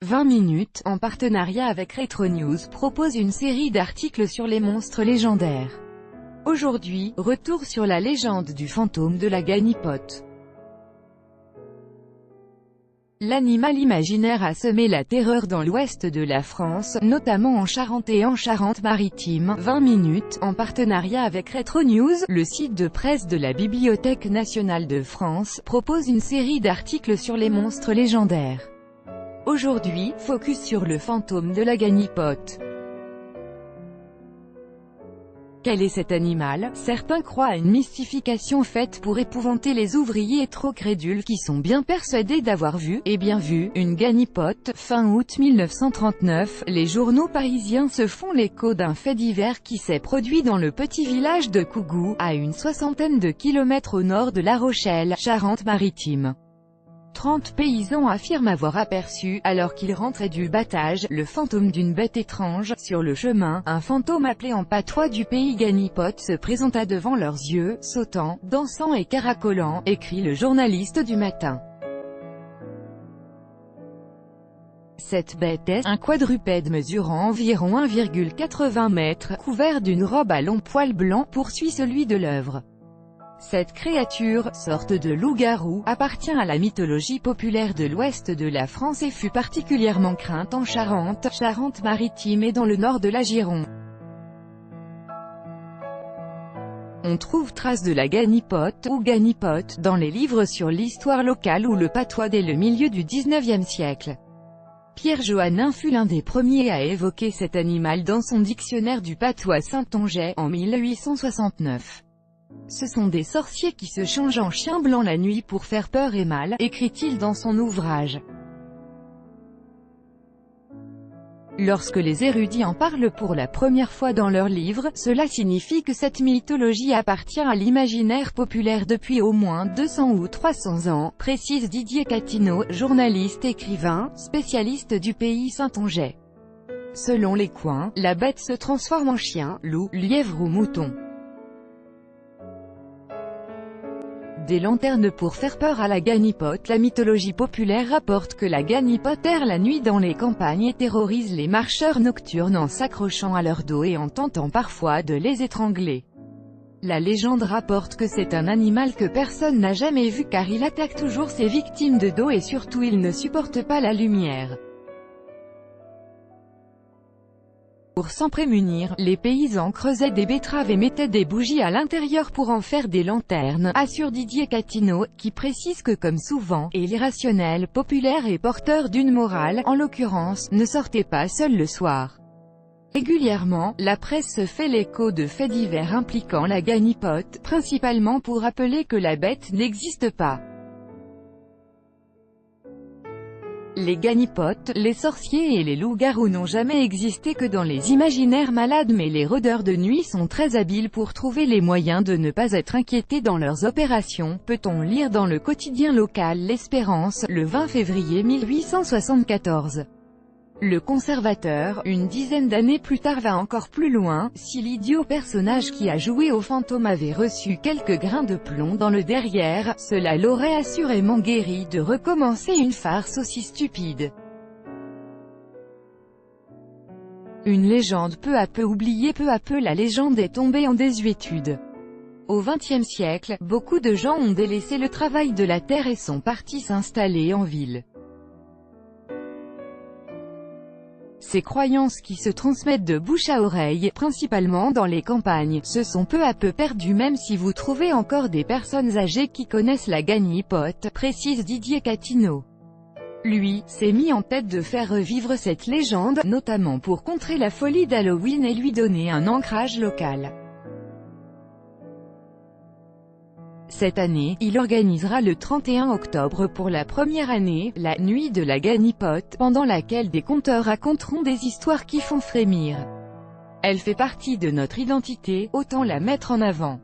20 minutes, en partenariat avec Retro News, propose une série d'articles sur les monstres légendaires. Aujourd'hui, retour sur la légende du fantôme de la Ganipote. L'animal imaginaire a semé la terreur dans l'ouest de la France, notamment en Charente et en Charente-Maritime. 20 minutes, en partenariat avec Retro News, le site de presse de la Bibliothèque nationale de France, propose une série d'articles sur les monstres légendaires. Aujourd'hui, focus sur le fantôme de la Ganipote. Quel est cet animal? Certains croient à une mystification faite pour épouvanter les ouvriers trop crédules qui sont bien persuadés d'avoir vu, et bien vu, une Ganipote. Fin août 1939, les journaux parisiens se font l'écho d'un fait divers qui s'est produit dans le petit village de Cougou, à une soixantaine de kilomètres au nord de La Rochelle, Charente-Maritime. 30 paysans affirment avoir aperçu, alors qu'ils rentraient du battage, le fantôme d'une bête étrange. Sur le chemin, un fantôme appelé en patois du pays Ganipote se présenta devant leurs yeux, sautant, dansant et caracolant, écrit le journaliste du Matin. Cette bête est un quadrupède mesurant environ 1,80 mètres, couvert d'une robe à longs poils blancs, poursuit celui de l'œuvre. Cette créature, sorte de loup-garou, appartient à la mythologie populaire de l'ouest de la France et fut particulièrement crainte en Charente, Charente-Maritime et dans le nord de la Gironde. On trouve trace de la Ganipote, ou Ganipote, dans les livres sur l'histoire locale ou le patois dès le milieu du XIXe siècle. Pierre Johannin fut l'un des premiers à évoquer cet animal dans son dictionnaire du patois saintongeais, en 1869. Ce sont des sorciers qui se changent en chiens blancs la nuit pour faire peur et mal, écrit-il dans son ouvrage. Lorsque les érudits en parlent pour la première fois dans leurs livres, cela signifie que cette mythologie appartient à l'imaginaire populaire depuis au moins 200 ou 300 ans, précise Didier Catineau, journaliste écrivain, spécialiste du pays saintongeais. Selon les coins, la bête se transforme en chien, loup, lièvre ou mouton. Des lanternes pour faire peur à la Ganipote. La mythologie populaire rapporte que la Ganipote erre la nuit dans les campagnes et terrorise les marcheurs nocturnes en s'accrochant à leur dos et en tentant parfois de les étrangler. La légende rapporte que c'est un animal que personne n'a jamais vu car il attaque toujours ses victimes de dos et surtout il ne supporte pas la lumière. Pour s'en prémunir, les paysans creusaient des betteraves et mettaient des bougies à l'intérieur pour en faire des lanternes, assure Didier Catineau, qui précise que comme souvent, et l'irrationnel, populaire et porteur d'une morale, en l'occurrence, ne sortait pas seul le soir. Régulièrement, la presse se fait l'écho de faits divers impliquant la Ganipote, principalement pour rappeler que la bête n'existe pas. Les Ganipotes, les sorciers et les loups-garous n'ont jamais existé que dans les imaginaires malades, mais les rôdeurs de nuit sont très habiles pour trouver les moyens de ne pas être inquiétés dans leurs opérations, peut-on lire dans le quotidien local L'Espérance, le 20 février 1874. Le Conservateur, une dizaine d'années plus tard va encore plus loin, si l'idiot personnage qui a joué au fantôme avait reçu quelques grains de plomb dans le derrière, cela l'aurait assurément guéri de recommencer une farce aussi stupide. Une légende peu à peu oubliée. Peu à peu la légende est tombée en désuétude. Au XXe siècle, beaucoup de gens ont délaissé le travail de la terre et sont partis s'installer en ville. Ces croyances qui se transmettent de bouche à oreille, principalement dans les campagnes, se sont peu à peu perdues même si vous trouvez encore des personnes âgées qui connaissent la Ganipote, précise Didier Catineau. Lui, s'est mis en tête de faire revivre cette légende, notamment pour contrer la folie d'Halloween et lui donner un ancrage local. Cette année, il organisera le 31 octobre pour la première année, la Nuit de la Ganipote, pendant laquelle des conteurs raconteront des histoires qui font frémir. Elle fait partie de notre identité, autant la mettre en avant.